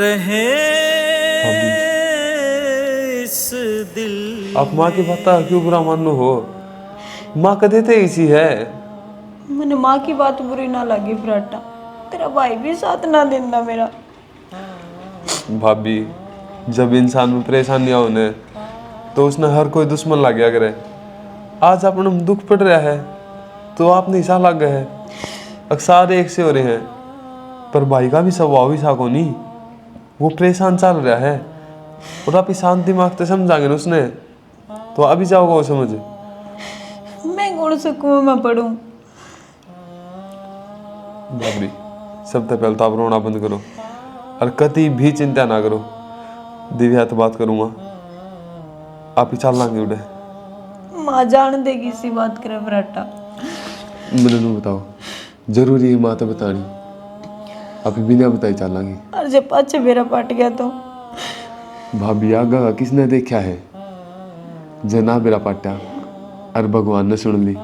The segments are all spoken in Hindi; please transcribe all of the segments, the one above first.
रहे इस दिल। आप माँ की बात क्यों बुरा मानो हो? माँ कदे थे इसी है। मैंने माँ की बात बुरी ना लगी फराटा, तेरा भाई भी साथ ना देना मेरा। भाभी, जब इंसान में परेशानियां होने तो उसने हर कोई दुश्मन लग गया करे। आज अपने दुख पड़ रहा है तो आपने हिस्सा लग गया है। अक्सर एक से हो रहे हैं, पर भाई का भी स्वभाव ही साको नहीं। वो परेशान चल रहा है और आप शांत दिमाग से समझाएंगे ना उसने तो अभी जाओगा वो समझ। मैं कौन से कुएं में पड़ूं? भाभी, सबसे पहले तो आप रोना बंद करो और कभी भी चिंता ना करो। दिव्या तो बात करूंगा, आप ही चल लाएंगे उड़े। माँ जान देगी इसी बात करे फराटा। मैंने नहीं बताओ, जरूरी है माँ तो बतानी। अभी बिना बताई चल लाएंगे। और जब पाछे मेरा पट गया तो भाभी आगा किसने देखा है? जना मेरा पाटा और भगवान ने सुन ली,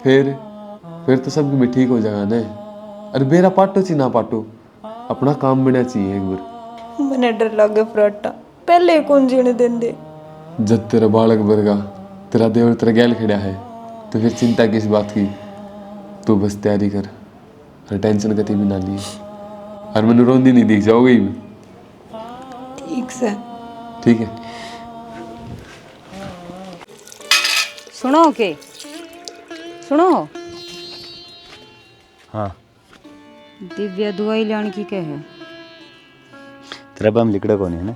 फिर तो सब में ठीक हो जाएगा ना। अरे बेरा पाटो ची ना पाटो, अपना काम बनना चाहिए एक बार। मैंने डर लगे फराटा, पहले कौन जीने देंदे। जब तेरा बालक बरगा, तेरा देवर तेरा गैल खड़ा है तो फिर चिंता किस बात की? तू बस तैयारी कर और टेंशन कभी भी ना लिए। और मैंने रोंदी नहीं दिख जाओगे ही। ठीक से। ठीक है। सुनो के सुनो। हाँ, दिव्या दवाई लाने की क्या है? तेरा बम लिकड़ा कौन है ना?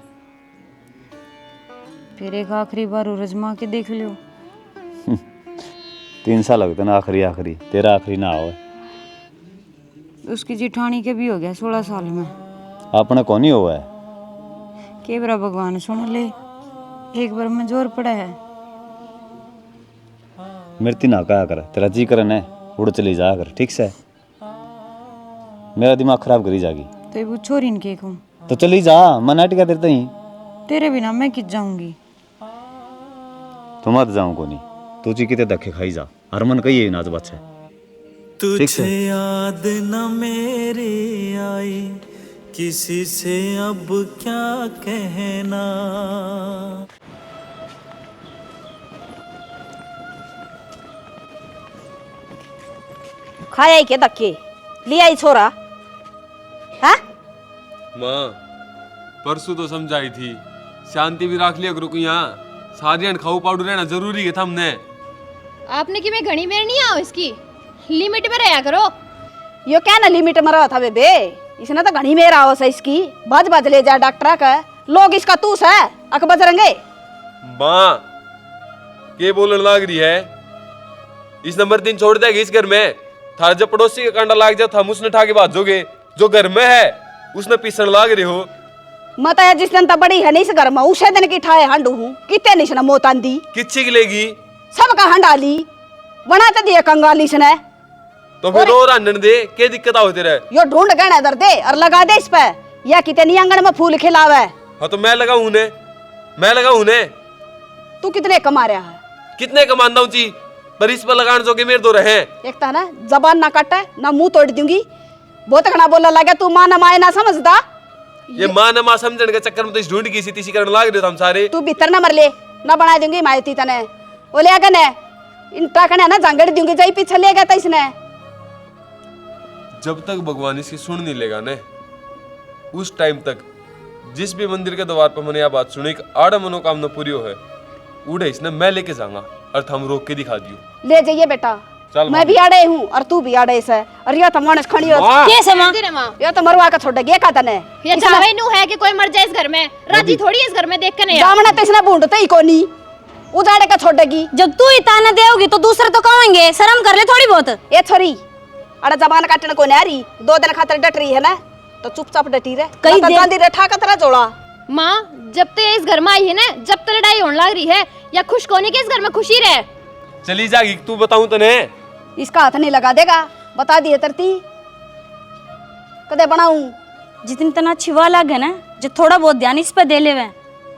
फिर एक आखिरी बार रजमा के देख लियो। 3 साल लगते ना आखिरी, तेरा आखिरी ना हो। उसकी जिठानी के भी हो गया 16 साल में। अपना कौन ही हुआ है? केवरा भगवान सुन ले, एक बार में जोर पड़ा है। मृत्यु ना कहा कर, तेरा जी करन है उड़ चली जा कर, ठीक से? मेरा दिमाग खराब करी जागी। तो वो छोरी इनके कहूँ तो चली जा, मैं नाटक देता ही। तेरे बिना मैं किस जाऊंगी? तो मत जाऊं को नहीं, तू जी कितने धक्के खाई जा। हर मन कही नाच बच्चे तुझे याद न मेरे आई, किसी से अब क्या कहना। खाया ही के धक्के लिया ही छोरा। हाँ माँ, परसों तो समझाई थी, शांति भी रख लिया करो। यहाँ सारियां खाऊ पाउडर रहना जरूरी है था हमने। आपने कि मैं घनी मेर नहीं आओ, इसकी लिमिट में रहा करो। यो क्या ना लिमिट में रहा था बेबे, इसने तो घनी मेरा आवस है इसकी। बज ले जा डॉक्टर का, लोग इसका तूस है अक बजरंगे। माँ, के बोलने लाग रही है? इस नंबर 3 छोड़ देगी इस घर में। थारा जब पड़ोसी का कांडा लाग जाता हम उसने ठाके भाजोगे। जो घर में है उसने पीसन लाग रहे हो। मत है जिस दिन तक बड़ी है नहीं इस घर में, उसे दिन की ठाए हंडू हूँ कितने निशना मोत आंदी। किच्छी की लेगी? सबका हंडाली बना तो दिया कंगाली से। तो फिर और आनंद दे, क्या दिक्कत आओ तेरे? यो ढूंढ गहना दर दे और लगा दे इस पे, या कितनी आंगन में फूल खिलावे। हाँ तो मैं लगाऊं ने। तू कितने कमा रहा है? कितने कमांदा हूँ जी, पर इस पर लगाने जोगे मेरे दो रहे। एक तो ना जबान ना काटे ना मुंह तोड़ दूंगी। बहुत घना बोलने लगा तू माँ न माए ना समझदा। ये माँ न माँ समझने के चक्कर में तो इस ढूंढ की सी करने लाग रहे थे हम सारे। तू भीतर ना मर ले ना बना दूंगी मायती तने। वो ले आगे ने इन टाकने ना जांगड़ दूंगी, जाई पीछे ले गया था इसने। जब तक भगवान इसकी सुन नहीं लेगा ने, उस टाइम तक जिस भी मंदिर के द्वार पर मैंने यह बात सुनी कि आड़ा मनोकामना पूरी हो है, उड़े इसने मैं लेके जाऊंगा और हम रोक के दिखा दियो। ले जाइए बेटा, मैं भी आड़े हूँ और तू भी आड़े से। और ये तो मानस खड़ी हो कैसे माँ? ये तो मरवा के छोड़ गया का तने। ये चाहे नू है कि कोई मर जाए इस घर में, राजी थोड़ी इस घर में देख के नहीं। जामना तो इसने ढूंढते ही कोनी, उजाड़े का छोड़ेगी। जब तू ही ताना देओगी तो दूसरे तो कहेंगे, शर्म कर ले थोड़ी बहुत। ये छोरी अरे जबान काटने को नहीं आ रही, 2 दिन खातर डट रही है ना, तो चुपचाप डटी रहे। कई गांधी रठा का तरह जोड़ा। माँ, जब तो ये इस घर में आई है ना, जब तो लड़ाई होने लग रही है, या खुश कोनी के इस घर में खुशी रहे। चली जागी तू बताऊं तने। इसका हाथ नहीं लगा देगा, बता दिए तरती कदे बनाऊं। जितनी तना छिवा लागे ना, जो थोड़ा बहुत ध्यान इस पे दे लेवे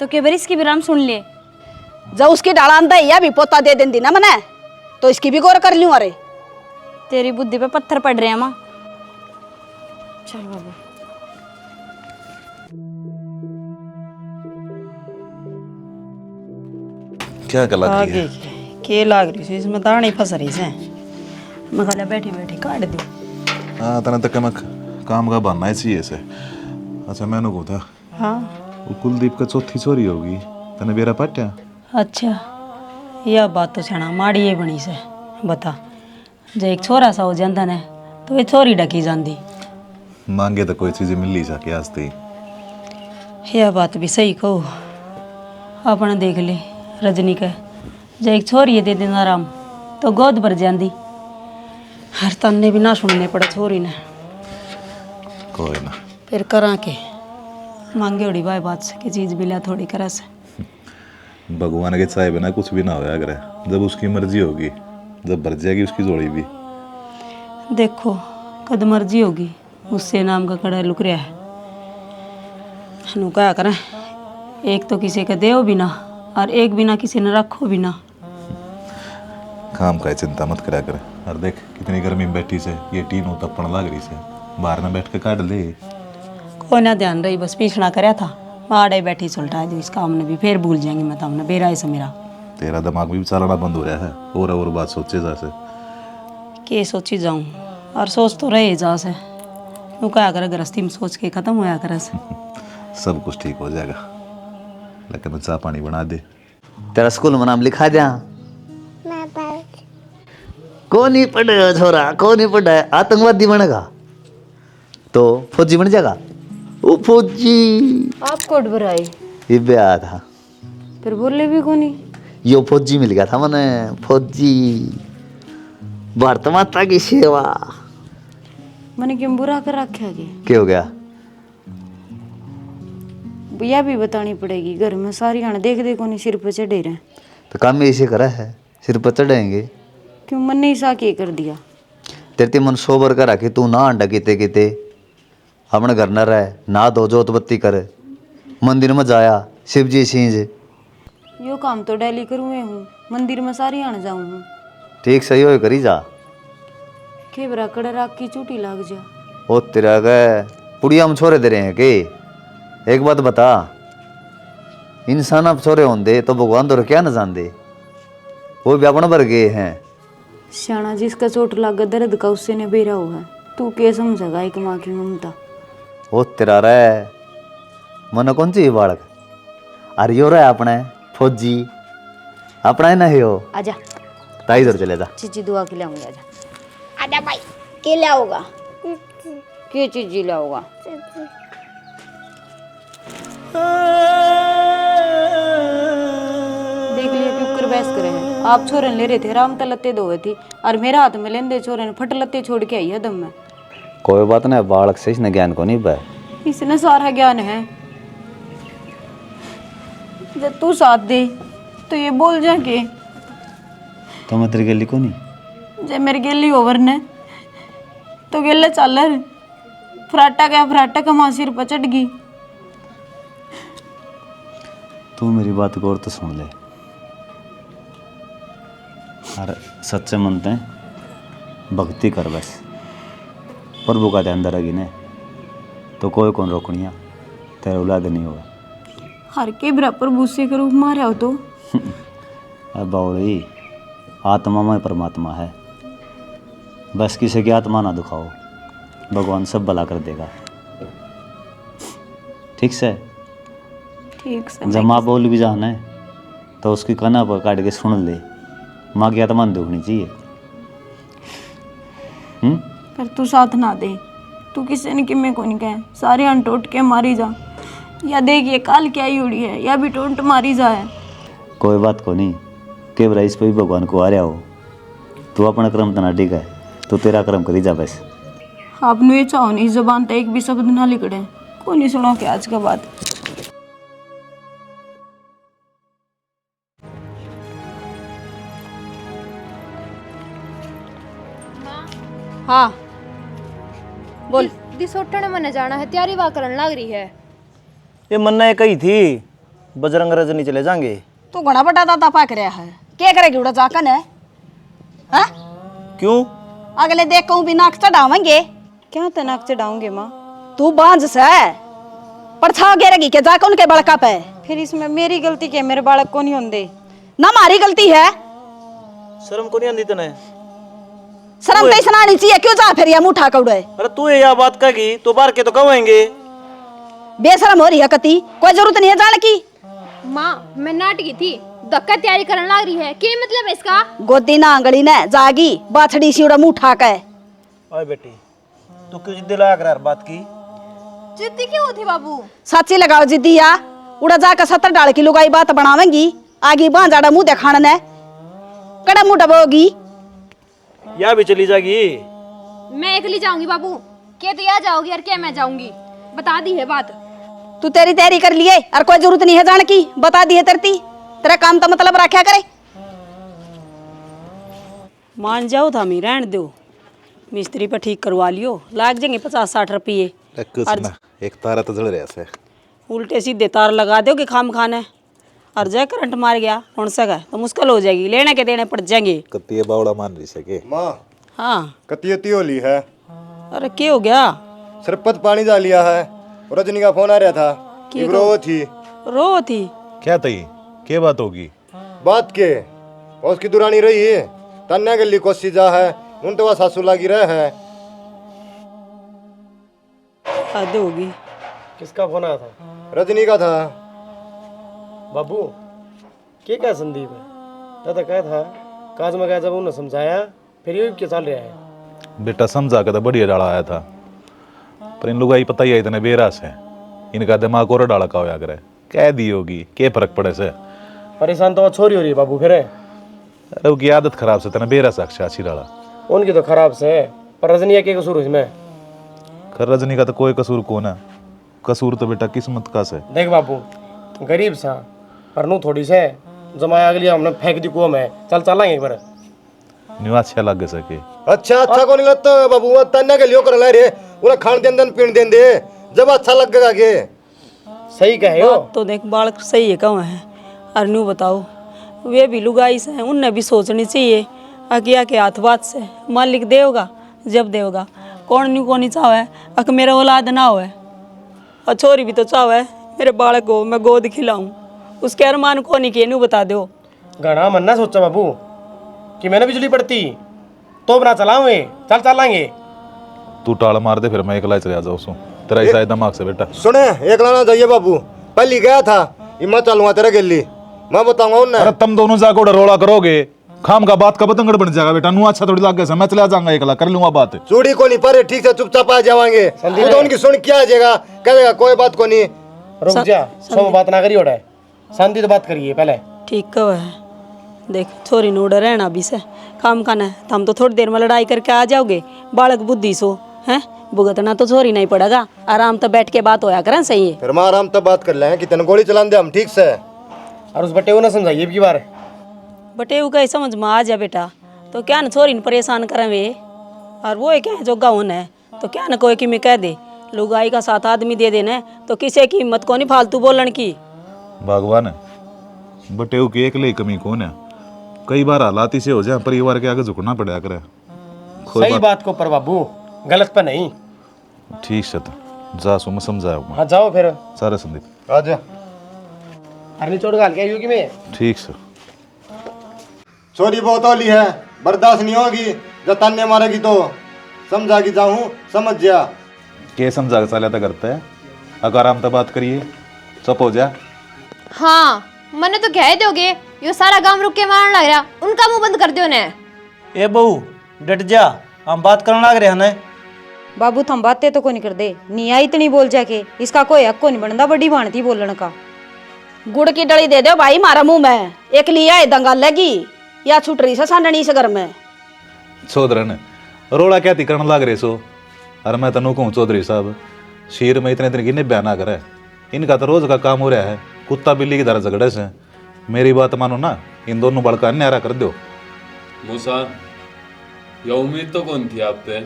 तो के बार इसकी विराम सुन ले। जब उसकी डालान दे या भी पोता दे देंदी ना मने, तो इसकी भी गौर कर लूं। अरे तेरी बुद्धि पे पत्थर पड़ रहे हैं माँ। चल बाबू। क्या गलत आगे के लाग रही से इसमें दाने फंस रही से मैं खाला बैठी बैठी काट दी। हाँ तना तक मैं काम का बनना ही चाहिए से। अच्छा मैंने को था हाँ वो कुलदीप का चौथी छोरी होगी तने बेरा पाट्या। अच्छा यह बात तो छना माड़ी ये बनी से बता जो एक छोरा सा हो जाता ने तो ये छोरी डकी जाती। मांगे तो कोई चीज मिल ही सके आज तक। यह बात भी सही कहो अपने देख ले रजनी का जो एक छोरी दे देना आराम तो गोद भर जाती। हर तन्ने भी ना सुनने पड़े छोरी ने। कोई ना फिर करा के मांगे उड़ी बाई बात से कि चीज मिला थोड़ी करा से। भगवान के चाहे बिना कुछ भी ना होया करे जब उसकी मर्जी होगी जब भर जाएगी उसकी जोड़ी भी। देखो कद मर्जी होगी उससे नाम का कड़ा लुक रहा है। नु क्या करें एक तो किसी का देव भी ना और एक बिना किसी ने रखो भी ना। काम का चिंता मत करा कर। और देख कितनी गर्मी में बैठी से ये टीन तपन लग रही से बाहर ना बैठ के काट ले। कोई ना ध्यान रही बस पीछना कराया था आड़े बैठी सुलटा है इस काम ने भी फिर भूल जाएंगे मैं तमने बेरा से मेरा। तेरा दिमाग भी चलना बंद हो रहा है और बात सोचे जा से के सोची जाऊं और सोच तो रहे जा से वो क्या करे गृहस्थी में सोच के खत्म होया करे से। सब कुछ ठीक हो जाएगा लेकिन चाह पानी बना दे। तेरा स्कूल में नाम लिखा जा। कौन ही पढ़ेगा छोरा कौन ही पढ़ा है आतंकवादी बनेगा तो फौजी बन जाएगा। वो फौजी आप कोड भराए ये ब्याह था फिर बोले भी कोनी। यो फौजी मिल गया था मैंने फौजी भारत माता की सेवा। मैंने क्यों बुरा कर रखा क्या हो गया यह भी बतानी पड़ेगी घर में सारी आने देख देखो नहीं सिर पर चढ़े रहे तो काम में ऐसे करा है सिर पर चढ़ेंगे क्यों मन ने ऐसा के कर दिया। तेरे मन सोबर कर रखे तू ना अंडा किते किते अपने घर न रहे ना दो जोत बत्ती कर मंदिर में जाया शिव जी सींज यो काम तो डेली करूँ हूँ मंदिर में सारी आने जाऊँ हूँ। ठीक सही हो करी जा के बरा कड़े राख की चूटी लाग जा। ओ तेरा गए पुड़िया में छोरे दे रहे हैं के एक बात बता इंसान अब छोरे होंगे तो भगवान तो क्या न जानते वो भी अपने भर गए हैं। श्याणा जिसका चोट लाग दर्द का उससे ने बेरा हुआ तू के समझेगा एक माँ की ममता। ओ तेरा रे मन कौन सी बालक अरे यो रे अपने फौजी अपना ही नहीं हो आजा ताई इधर चले जा चीची दुआ के लाऊंगी। आजा आजा भाई के लाओगा के चीज लाओगा देख लिया क्यों कर बहस करे हैं आप छोरन ले रहे थे राम तलते धोए थी और मेरा हाथ में लेंदे छोरन फट लत्ते छोड़ के आई है दम में। कोई बात नहीं बालक से इसने ज्ञान को नहीं पाया इसने सारा ज्ञान है जब तू साथ दे तो ये बोल जा के तो मैं तेरी गली को नहीं जब मेरे गेली ओवर ने तो गेले चालर फराटा का मां सिर पर चढ़ गई। तू मेरी बात गौर तो सुन ले और सच्चे मनते हैं भक्ति कर बस प्रभु का ध्यान रखी ने तो कोई कौन रोकनिया तेरे औलाद नहीं होगा। हर के बराबर भूसे के रूप मारे हो तो अब बाउड़ी आत्मा में परमात्मा है बस किसी की आत्मा ना दुखाओ भगवान सब भला कर देगा। ठीक से ठीक से जब माँ बोल भी जाना है तो उसकी कना पर काट के सुन ले माँ की आत्मा दुखनी चाहिए। पर तू साथ ना दे तू किसी ने किमे को नहीं कहे सारे अन टोट के मारी जा या देखिए काल क्या ही उड़ी है या भी टोंट मारी जाए। कोई बात को नहीं के बरा इस पे भी भगवान को आ रहा हो तू अपना कर्म तना ठीक है तो तेरा कर्म करी जा बस। आपने ये चाहो नहीं जबान तक एक भी शब्द ना लिखड़े को नहीं सुनो के आज के बाद। हाँ बोल दिसोटन मन जाना है तैयारी वा करन लग रही है। ये मन्ना कही थी बजरंग रजनी चले जाएंगे। तू घड़ा बड़ा दादा पाक रहा है क्या करेगी उड़ा जाकन है हाँ? क्यों अगले देख कहूँ भी नाक चढ़ावेंगे क्या तनाक चढ़ाऊंगे माँ तू बांझ से पर छा गिरेगी के जाकर उनके बड़का पे। फिर इसमें मेरी गलती क्या मेरे बालक को नहीं होंगे ना हमारी गलती है। शर्म को नहीं आती तने? शर्म तो सुनानी चाहिए, क्यों जा फिर ये मुंह उठा कौड़े? अरे तू ये बात कहेगी तो बाहर के तो कहेंगे। बेशरम हो रही है कति, कोई जरूरत नहीं है जान की। माँ मैं नाटकी थी, धक्का तैयारी करने लग रही है, क्या मतलब है इसका? गोदी ना आंगड़ी ने जागी बाछड़ी सी उड़ा मुंह उठा के। ओए बेटी, तू क्यों जिद्दी लगा कर यार बात की? जिद्दी क्यों होती बाबू? सच्ची लगाओ जिद्दिया, उड़ा जाकर 70 डाल की लुगाई बात बनावेंगी, आगे बांझाड़ा मुंह दिखाने ने कड़ा मुंह डबोगी। या भी चली जाएगी। मैं अकेली जाऊंगी बाबू। क्या तो या जाओगी और क्या मैं जाऊंगी? बता दी है बात। तू तेरी तैयारी कर लिए और कोई जरूरत नहीं है जान की, बता दी है तरती, तेरा काम तो मतलब रखा करे। मान जाओ था मी रहने दो, मिस्त्री पे ठीक करवा लियो, लाग जाएंगे 50-60 रुपये। कुछ ना, एक तारा तो जल रहा है। उल्टे सीधे तार लगा दो कि खाम खाना और जय करंट मार गया कौन सा है तो मुश्किल हो जाएगी, लेने के देने पड़ जाएंगे। कत्ती बावड़ा मान रही सके माँ। हाँ कतियती होली है। अरे क्या हो गया? सरपत पानी डाल लिया है। रजनी का फोन आ रहा था, रो थी। रो थी क्या तई? क्या बात होगी? बात के उसकी दुरानी रही है, तन्ने गली कोसी जा है, उन तो वह सासू लागी रहे है। हद होगी। किसका फोन आया था? रजनी का था। बाबू क्या संदीप है? दादा क्या था काज में गया, जब उन्होंने समझाया फिर ये क्या चल रहा है? बेटा समझा के तो बढ़िया डाला आया था, पर इन लोग आई पता ही है इतने बेरास है, इनका दिमाग और डाला का होया करे, कह दी होगी क्या फर्क पड़े से। परेशान तो छोरी हो रही है बाबू फिर। अरे उनकी आदत खराब से तेने बेरास अच्छी डाला। उनकी तो खराब से है, पर रजनी के कसूर इसमें? खर रजनी का तो कोई कसूर को ना, कसूर तो बेटा किस्मत का से। देख बाबू गरीब सा पर नू थोड़ी से जमाया अगली हमने फेंक दी कुआं में, चल चलेंगे एक बार। न्यू अच्छा लग सके। अच्छा को नहीं लगता बाबू, तन्ने के लियो कर ले रे, उन्हें खान देन देन पीण देन दे, जब अच्छा लगेगा के। सही कहे हो तो देख बालक सही है कहाँ है। और न्यू बताओ वे भी लुगाई से हैं, उनने भी सोचनी चाहिए अकिया के हाथ बात से मालिक देगा जब देगा। कौन न्यू को नहीं चाहे अक मेरा औलाद ना हो, और छोरी भी तो चाहे मेरे बालक को मैं गोद खिलाऊं, उसके अरमान को नहीं किए न्यू बता दो। घना मन ना सोचा बाबू कि मैंने बिजली पड़ती तो बना चलावे, चल चलेंगे। तू टाल मार दे फिर मैं एकला चला जाऊँ सो, तेरा ऐसा दिमाग से बेटा। सुने एक लाना जाइए बाबू, पहली गया था मैं चलूंगा तेरे गली, मैं बताऊंगा उन्हें। अरे तुम दोनों जाकर रोला करोगे, खाम का बात का बतंगड़ बन जाएगा बेटा। नू अच्छा थोड़ी लागे से मैं चला जाऊंगा एकला, कर लूंगा बात। चूड़ी को नहीं पर ठीक से चुपचाप आ जावांगे, तो उनकी सुन क्या आ जाएगा, कहेगा कोई बात को नहीं। रुक जा, सब बात ना करिए, उड़ा शांति तो बात करिए पहले। ठीक कहो है, देख छोरी नूड रहना भी से काम खाना है, हम तो थोड़ी देर में लड़ाई करके आ जाओगे, बालक बुद्धि सो हैं भुगतना तो छोरी नहीं पड़ेगा, आराम तो बैठ के बात होया करें। सही है फिर मैं आराम तो बात कर ले कि तेन गोली चला दे हम ठीक से। और उस बटे ना समझाइए की बार बटे कहीं समझ में आ जा बेटा, तो क्या न छोरी परेशान करें वे, और वो क्या है जो गाउन है तो क्या न कोई कि मैं कह दे लुगाई का 7 आदमी दे देना तो किसी की हिम्मत को नहीं फालतू बोलन की। भगवान बटे की एक ले कमी कौन है, कई बार हालात से हो जाए परिवार के आगे झुकना पड़ा करे। सही बात को पर बाबू गलत पे नहीं। ठीक से तो जा सो मैं समझाया। हाँ जाओ फिर सारे संदीप आ जा। अरे चोट गाल के मैं ठीक से। चोरी बहुत होली है, बर्दाश्त नहीं होगी, जब तन्ने मारेगी तो समझा कि जाऊं, समझ जा। के समझा चले तो करते है, अगर आराम तो बात करिए चुप हो जा। हाँ मने तो कह दोगे, यो सारा गांव रुक के मारने लग रहा, उनका मुंह बंद कर दो ने। ए बहू डट जा, हम बात करने लग रहे हैं ना। बाबू थम बातें तो को नहीं कर दे, निया इतनी बोल जाके इसका कोई हक को नहीं बनता, बड़ी भानती बोलने का। गुड़ की डली दे दो भाई मारा मुंह में, एक लिया दंगाल लगी या छुट रही से साननी से घर में। चौधरन रोड़ा क्या तिकरण लाग रहे सो, अरे मैं तनु कहूँ चौधरी साहब शीर में इतने दिन गिने बयाना करे, इनका तो रोज का काम हो रहा है कुत्ता बिल्ली की तरह झगड़े से। मेरी बात मानो ना, इन दोनों बड़का न्यारा कर दो। मूसा यह उम्मीद तो कौन थी आप पे?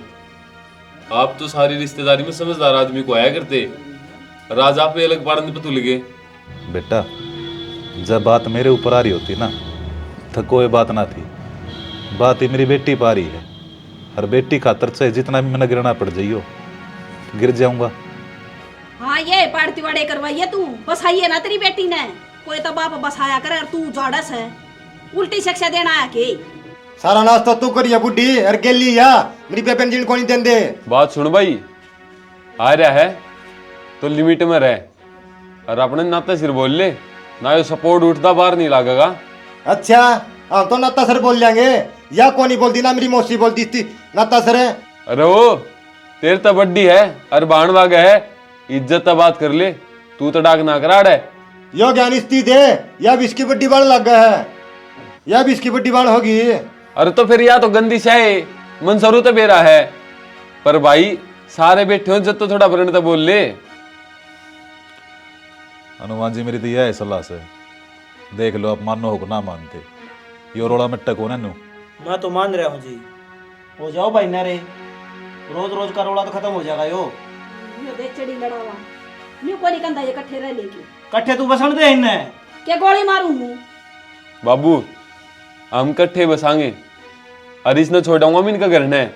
आप तो सारी रिश्तेदारी में समझदार आदमी को आया करते, राजा पे अलग पारंद पे तुल गए। बेटा जब बात मेरे ऊपर आ रही होती ना तो कोई बात ना थी, बात ही मेरी बेटी पा रही है, और बेटी खातर से जितना भी मैंने गिरना पड़ जाइयो गिर जाऊंगा। हाँ ये पाड़ती वाड़े करवाइए तू, बस आइए ना तेरी बेटी ने, कोई तो बाप बसाया करे और तू जाड़स है। उल्टी शिक्षा देना है के सारा नाश्ता तू करिए बुड्ढी और गेली या मेरी पेपेन जिन को नहीं देंदे। बात सुन भाई, आ रहा है तो लिमिट में रह, और अपने नाते सिर बोल ले ना, ये सपोर्ट उठता बाहर नहीं लागेगा। अच्छा हम तो नाता सर बोल जाएंगे, या कौन नहीं बोलती ना, मेरी मौसी बोलती थी नाता सर है। अरे वो तेरे तो बड्डी है और बाण वागा है, इज्जत तो बात कर ले, तू तो डाक ना कराड़ है। यो ज्ञान स्थित है या भी इसकी बड्डी बाण लग गया है, या भी इसकी बड्डी बाण होगी। अरे तो फिर या तो गंदी शाये मनसरू तो बेरा है, पर भाई सारे बैठे हो जब तो थोड़ा वर्ण तो बोल ले। हनुमान जी मेरी तो यह है सलाह से, देख लो आप मानो हो को ना मानते, यो रोड़ा मिट्टा को ना नू। मैं तो मान रहा हूँ जी, हो जाओ भाई ना रे, रोज रोज का रोड़ा तो खत्म हो जाएगा यो देख चढ़ी लड़ावा न्यू कोनी कंधा ये इकट्ठे रह लेके कट्ठे तू बसण दे इन्हें क्या गोली मारूं मुंह। बाबू हम कट्ठे बसांगे, और इसने छोड़ाऊंगा मैं इनका घर ने,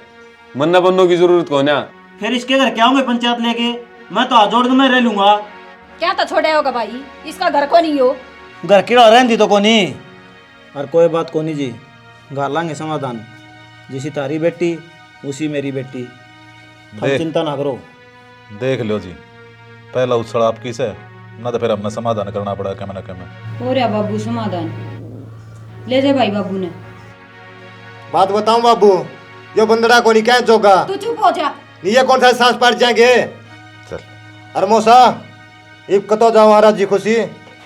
मन्ना बनने की जरूरत कौन है। फिर इसके घर क्या होंगे पंचायत लेके, मैं तो हाथ जोड़ के मैं रह लूंगा। क्या तो छोड़ा होगा भाई, इसका घर को नहीं हो। घर किड़ा रहती तो कोनी, और कोई बात कोनी जी, घर लांगे समाधान, जिसी तारी बेटी उसी मेरी बेटी, हम चिंता ना करो। देख लो जी, पहला उछल आपकी से ना, तो फिर अपना समाधान करना पड़ा क्या ना क्या। हो रहा बाबू समाधान, ले जा भाई बाबू ने। बात बताऊं बाबू, यो बंदड़ा को नहीं क्या जोगा, तू चुप हो जा। ये कौन सा सांस पार जाएंगे। चल अरे मौसा इब कतो जाओ महाराज जी खुशी,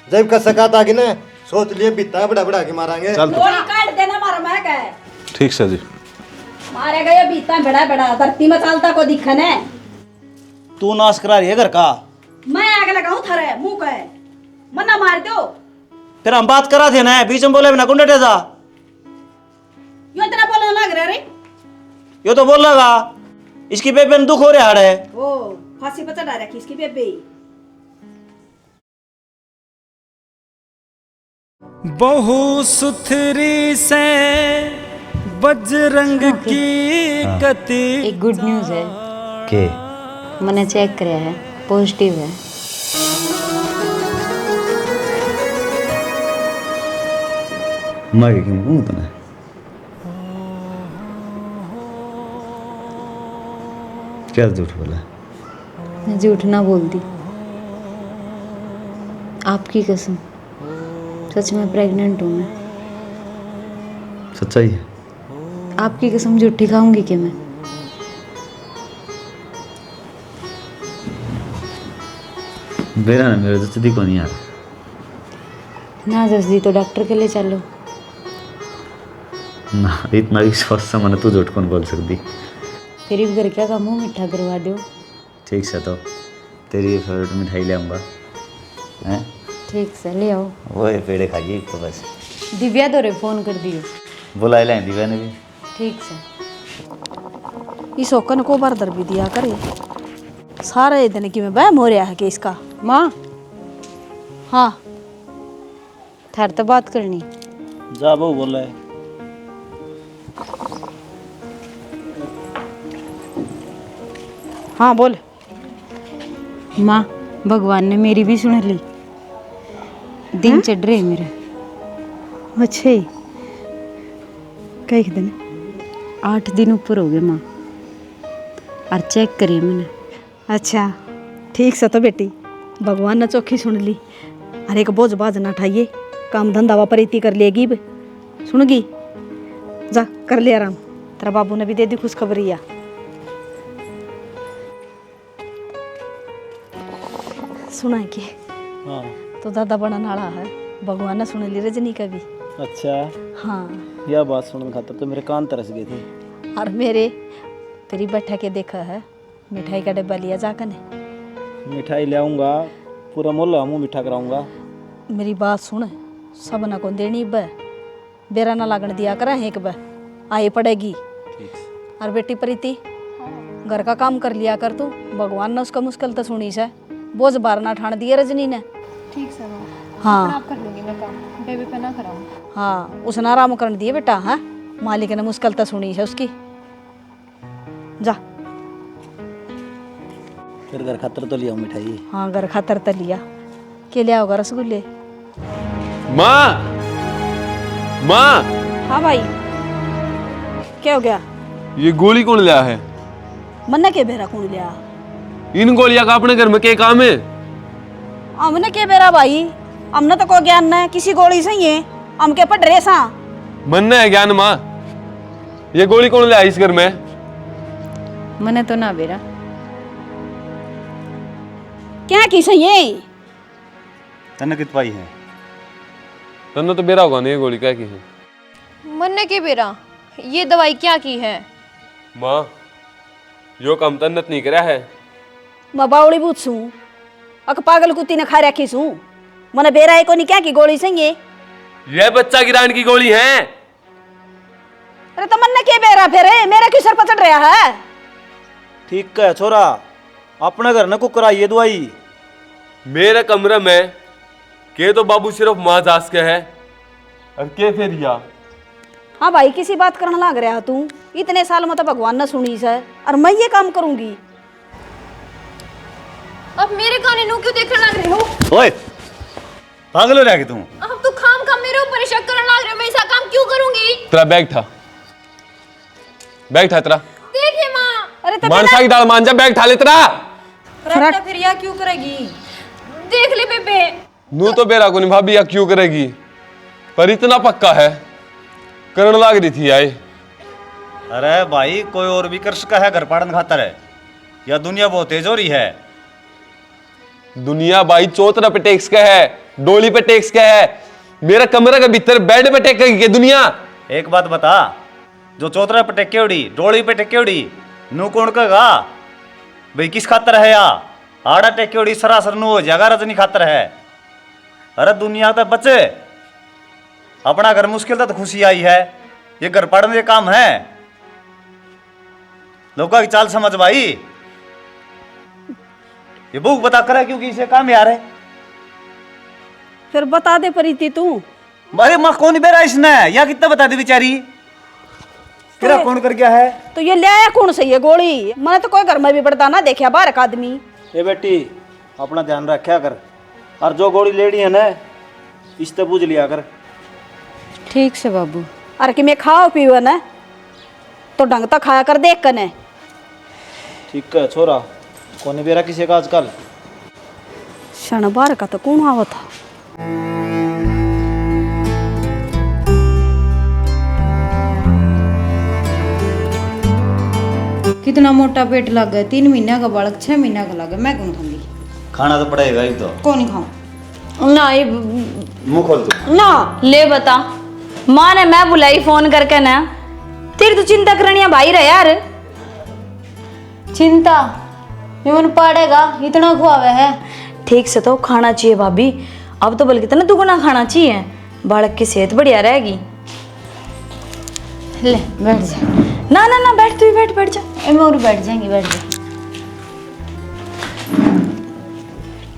जब का सकाता कि ने सोच लिए बिता बड़ा बड़ा के मारेंगे। चल गोली काट देना मारा मैं कहे, ठीक से जी, मारे गए बीता बड़ा बड़ा धरती में चालता को दिखन है। तू नाश करा रही है घर का, मैं आग लगाऊं थारे मुंह कहे, मन्ना मार दो। फिर हम बात करा थे ना, बीच में बोले बिना कुंडे जा, यो इतना बोलने लग रहा रे। यो तो बोल लगा इसकी बेबे में दुख हो रहा है। ओ फांसी पर चढ़ा रखी इसकी बेबे। बहु सुथरी से बजरंग की कती। एक गुड न्यूज़ है के मैंने चेक कराया है, पॉजिटिव है। मैं क्यों कहूँ तने, क्या झूठ बोला। मैं झूठ ना बोलती, आपकी कसम, सच में प्रेग्नेंट हूँ मैं। सच्चाई है। आपकी कसम झूठी खाऊंगी क्या मैं। बेरा ना मेरे जल्दी को नहीं यार, ना जल्दी तो डॉक्टर के लिए चलो ना, इतना विश्वास से मैंने तू झूठ कौन बोल सकती। फिर इस घर क्या का मुंह मीठा करवा दो। ठीक से, तो तेरी फेवरेट मिठाई ले आऊँगा हैं। ठीक से ले आओ, वो पेड़े खाइए तो बस। दिव्या दौरे फोन कर दियो। बुला लाए दिव्या ने भी। ठीक से। इस ओकन को बरदर भी दिया करे, सारे दिन की में बहम हो रहा है कि इसका। माँ हाँ थार तो बात करनी। जा वो बोल रहा है। हाँ बोल। माँ भगवान ने मेरी भी सुन ली, दिन चढ़ रहे मेरे। अच्छा ही कई दिन 8 दिन ऊपर हो गए माँ, और चेक करिए मैंने। अच्छा ठीक से तो बेटी, भगवान ने चौखी सुन ली। अरे एक बोझ बाज ना उठाइए, काम धंधा वापरीती कर लेगी बे, सुनगी। जा कर ले आराम, तेरा बाबू ने भी दे दी खुशखबरिया। सुना है कि हाँ तो दादा बड़ा नाड़ा है, भगवान ने सुन ली रजनी का भी। अच्छा, हाँ यह बात सुनने खातर तो मेरे कान तरस गए थे। और मेरे तेरी बैठा के देखा है, मिठाई का डब्बा लिया जाकर ने। मिठाई ले आऊँगा, पूरा मोहल्ला मुँह मीठा कराऊंगा। मेरी बात सुन, सब ना को देनी ब, बेरा ना लागण दिया करा एक ब, आई पड़ेगी। और बेटी प्रीति, घर का काम कर लिया कर तू, भगवान ने उसका मुश्किल तो सुनी से, बोझ बार ना ठाण दिए रजनी ने। ठीक सर। हाँ आप कर लूंगी मैं काम, बेबी पे ना कराऊं। हाँ उसने आराम करने दिए बेटा। हाँ मालिक ने मुश्किल तो सुनी है उसकी। जा फिर घर खातर तो लिया मिठाई। हाँ घर खातर तो लिया, के लिया होगा रसगुल्ले। माँ माँ, हाँ भाई, क्या हो गया? ये गोली कौन लिया है? मन्ने के बेरा कौन लिया? इन गोलियां का अपने घर में क्या काम है? हमने के बेरा भाई, हमने तो कोई ज्ञान नहीं, किसी गोली से ही है, हम के पढ़ रहे सा। मन है ज्ञान माँ, ये गोली कौन लिया इस घर में? मने तो ना बेरा। क्या की सही है? तने कित पाई है? तन्नो तो बेरा होगा नहीं, ये गोली क्या की है? मन्ने के बेरा, ये दवाई क्या की है? माँ, यो काम तन्नत नहीं करा है। मैं बावड़ी बूत सू, अक पागल कुत्ती ने खा रखी सू, मने बेरा है को नहीं क्या की गोली सही है? यह बच्चा गिरान की गोली है। अरे तो मन्ने के बेरा फिर मेरा क्यों सर पचड़ रहा है? ठीक है छोरा, अपने घर ने को कराइए दवाई। मेरे कमरे में के तो बाबू सिर्फ माँ जास के है और के फिर या। हाँ भाई, किसी बात करने लग रहा तू, इतने साल में तो भगवान ने सुनी से, और मैं ये काम करूंगी। अब मेरे गाने नु क्यों देखने लग रहे हो? ओए, पागल हो रहा है तू? अब तो खाम खाम मेरे ऊपर शक करने लग रहे हो, मैं ऐसा काम क्यों करूंगी? तेरा बैग था, बैग था तेरा। देखिए माँ। अरे तो मानसा की दाल मान जा, बैग था ले तेरा। फिर या क्यों करेगी? देख ले बेबे। नू तो बेरा को नहीं भाभी या क्यों करेगी, पर इतना पक्का है, करने लग रही थी आए। अरे भाई, कोई और भी कर सका है घर पाड़न खातर है, या दुनिया बहुत तेज हो रही है? दुनिया भाई चौतरा पे टैक्स का है, डोली पे टैक्स का है, मेरा कमरा के भीतर बेड पे टैक्स की दुनिया। एक बात बता, जो चौतरा पे टेके उड़ी, डोली पे टेके उड़ी, नू कौन कहेगा भाई किस खातर है? या आड़ा टेके उड़ी सरासर नू हो जाएगा, रजनी खातर है। अरे दुनिया तो बच्चे, अपना घर मुश्किल था तो खुशी आई है, ये घर पड़ने के काम है। लोगों की चाल समझ भाई, ये बुक बता कर क्योंकि इसे काम यार है। फिर बता दे प्रीति तू। अरे माँ कौन बेरा इसने, या कितना बता दे बेचारी, तेरा कौन कर गया है? तो ये ले आया कौन सही है गोली? मैंने तो कोई घर में भी बड़दा ना देखा बाहर का आदमी। ए बेटी, अपना ध्यान रखा कर, और जो गोली लेनी है ना, इससे पूछ लिया कर। ठीक से बाबू। अरे कि मैं खाओ पीओ ना, तो ढंग तो खाया कर देख कने। ठीक है छोरा, कोनी बेरा किसी का आजकल। क्षण बाहर का तो कौन आवा था? कितना मोटा पेट लग गया, 3 महीना का बालक 6 महीना का लगा, मैं कौन खाऊंगी? खाना तो पड़ेगा ही तो। कौन नहीं खाऊं? ना ये मुंह खोल तू। ना ले बता, माँ ने मैं बुलाई फोन करके ना, तेरी तो चिंता करनी है भाई रे यार। चिंता यूं पड़ेगा, इतना खुआवे है। ठीक से तो खाना चाहिए भाभी, अब तो बल्कि इतना दुगना खाना चाहिए, बालक की सेहत बढ़िया रहेगी। ले बैठ जा। ना ना ना, बैठ, तू ही बैठ, बैठ जा। मैं और बैठ जाएंगी, बैठ जा।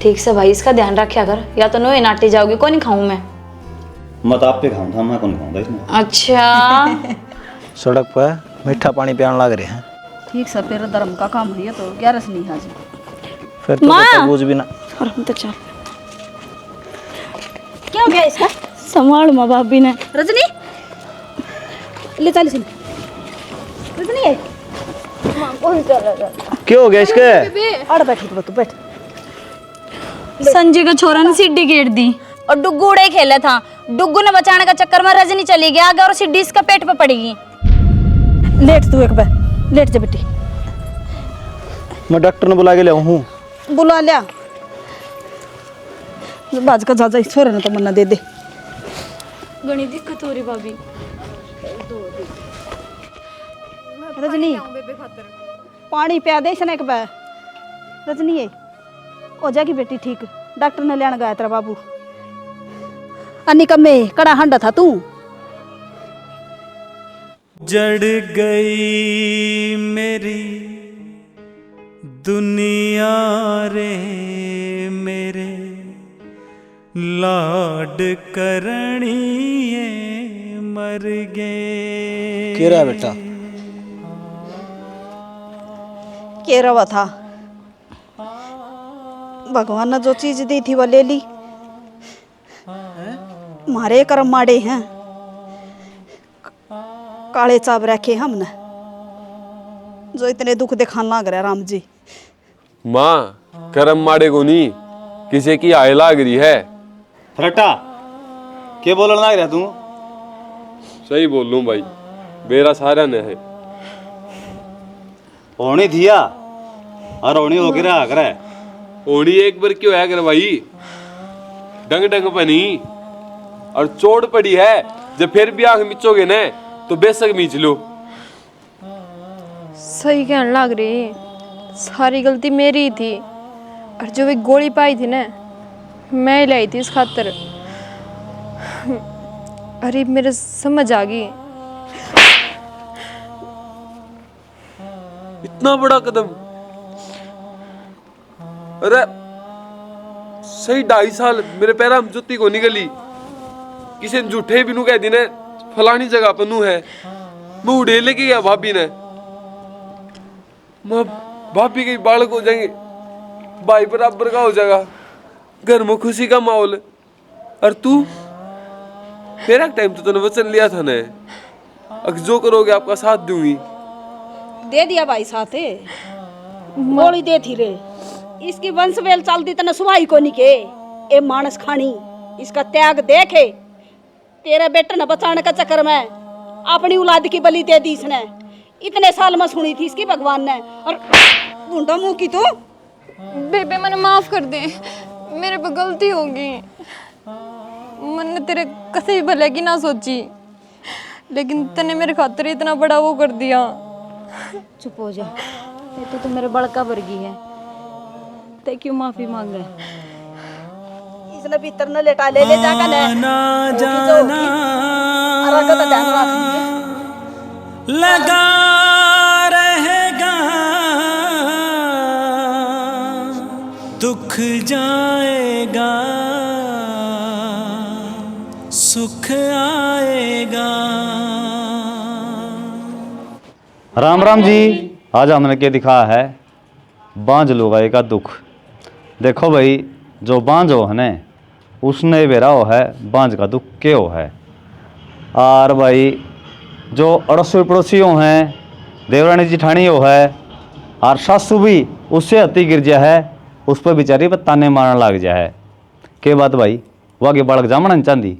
ठीक से भाई इसका ध्यान रखा कर, या तो नोए नाटी जाओगी, कौन नहीं खाऊं मैं। मत आप पे खाऊंगा, मैं कौन खाऊंगा इसमें। अच्छा सड़क पर मीठा पानी पियान लग रहे हैं। ठीक से फिर धर्म का काम है, तो 11 से नहीं हाजी। फिर तो माँ! तरबूज भी ना। और हम तो चल। क्या हो गया इसका? संभाल माँ भाभी ने। रजनी ले चल इसे। रजनी है क्यों हो गया इसके? अड़ बैठी तू, बैठ। संजय का छोरा ने सीढ़ी घेर दी और डुग्गू उड़े खेला था, डुग्गू ने बचाने का चक्कर में रजनी चली गई आगे और सीढ़ी इसका पेट पे पड़ेगी। लेट तू एक बार, लेट जा बेटी। मैं डॉक्टर ने बुला के ले हूँ। बुला लिया, बाज का जा छोरे ने तो मन्ना दे दे। घनी दिक्कत हो रही भाभी। रजनी पानी पिया दे इसने एक बार। रजनी है हो जाएगी बेटी ठीक, डॉक्टर ने लेने गया तेरा बाबू। अन्नी कम्मे कड़ा हंडा था तू। जड़ गई मेरी दुनिया रे मेरे लाड करणिए मर गए। केरा बेटा के रवा था, भगवान ने जो चीज दी थी वो ले ली। मारे कर्म माड़े हैं, काले चाब रखे हमने जो इतने दुख दिखाने लग रहे राम जी। माँ करम माड़े को नहीं किसी की आय लाग रही है। फरट्टा क्या बोलने लग रहा तू? सही बोल लूँ भाई, मेरा सारा न है। होनी थिया और होनी हो गिरा करे। होनी एक बार क्यों है कर भाई, डंग डंग बनी और चोट पड़ी है। जब फिर भी आंख मिचोगे न तो बेशक मीच लो। सही कहने लग रही, सारी गलती मेरी ही थी। और जो भी गोली पाई थी ना, मैं ही लाई थी इस खातर। अरे मेरे समझ आ गई। इतना बड़ा कदम, अरे सही 2.5 साल मेरे पैरा में जुत्ती को निकली। किसी ने झूठे भी नू कह दी ने फलानी जगह पर नू है, मैं उड़े लेके गया भाभी ने। मैं भाभी के बालक हो जाएंगे, भाई बराबर का हो जाएगा, घर में खुशी का माहौल। और तू मेरा टाइम तो तूने वचन लिया था ने, अब जो करोगे आपका साथ दूंगी। दे दिया भाई साथे, गोली दे थी रे। इसकी वंश वेल चलती तने सुहाई को नहीं के। ए मानस खानी इसका त्याग देखे। तेरे बेटे ने बचाने के चक्कर में अपनी औलाद की बलि दे दी इसने। इतने साल में सुनी थी इसकी भगवान ने। और ढूंढा मुंह की तो बेबे मैंने माफ कर दे, मेरे पे गलती होगी। मैंने तेरे कसे भी भले की ना सोची, लेकिन तने मेरे खातिर इतना बड़ा वो कर दिया। चुप हो जा, ये तो मेरे बड़का वर्गी है, ते क्यों माफी मांग रहा है? इसने भीतर न लेटा ले जाकर लगा रहेगा, दुख जाएगा, सुख आएगा। राम राम जी। आज हमने क्या दिखाया है, बांझ लुगाई का दुख। देखो भाई, जो बांझ हो है न उसने बेरा हो है बांझ का दुख क्यों है। और भाई जो अड़ोसी पड़ोसी हो हैं, देवरानी जिठानी हो है, और सासू भी उससे हत्ती गिर जा है, उस पर बेचारी पर ताने मारने लग जा है। के बात भाई, वो आगे बालक जामना नहीं चाहती,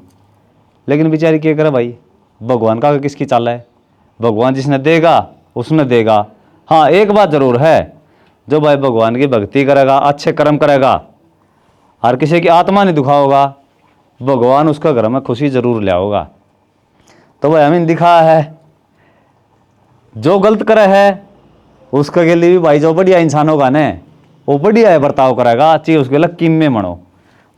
लेकिन बेचारी क्या करे भाई, भगवान का किसकी चाल है। भगवान जिसने देगा उसने देगा। हाँ एक बात ज़रूर है, जो भाई भगवान की भक्ति करेगा, अच्छे कर्म करेगा और किसी की आत्मा नहीं दुखाओगा, भगवान उसका घर में खुशी ज़रूर ले आओगा। तो भाई हमें दिखा है, जो गलत करे है उसके लिए भी भाई जो बढ़िया इंसान होगा न, वो बढ़िया है बर्ताव करेगा, चाहिए उसके लिए कीम में मनो।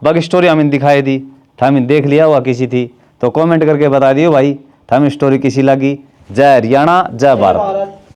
बाकी स्टोरी हमें दिखाई दी, था हमें देख लिया हुआ किसी थी तो कमेंट करके बता दियो भाई, था हमें स्टोरी किसी लगी। जय हरियाणा, जय भारत।